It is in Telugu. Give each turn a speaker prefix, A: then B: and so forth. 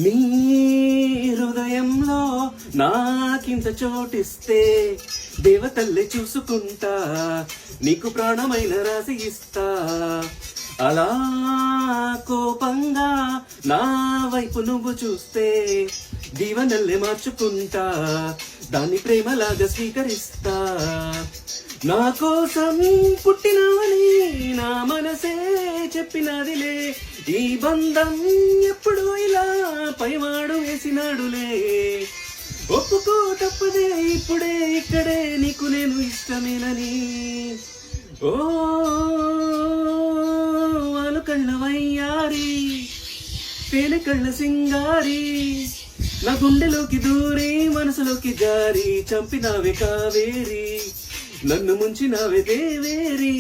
A: నీ హృదయంలో నాకింత చోటిస్తే దేవతల్లి చూసుకుంటా, నీకు ప్రాణమైన రాసి ఇస్తా. అలా కోపంగా నా వైపు నువ్వు చూస్తే దీవనల్లే మార్చుకుంటా, దాన్ని ప్రేమలాగా స్వీకరిస్తా. నా కోసం పుట్టినవని నా మనసే చెప్పినదిలే, ఈ బంధం ఎప్పుడు ఇలా పైవాడు వేసినాడులే. ఒప్పుకో తప్పదే ఇప్పుడే ఇక్కడే నీకు నేను ఇష్టమేనని. ఓ అలుకళ్ళ వయ్యారి, తేనె కళ్ళ సింగారి, నా గుండెలోకి దూరి మనసులోకి జారి చంపినావే కావేరి, నన్ను ముంచినావే దేవేరి.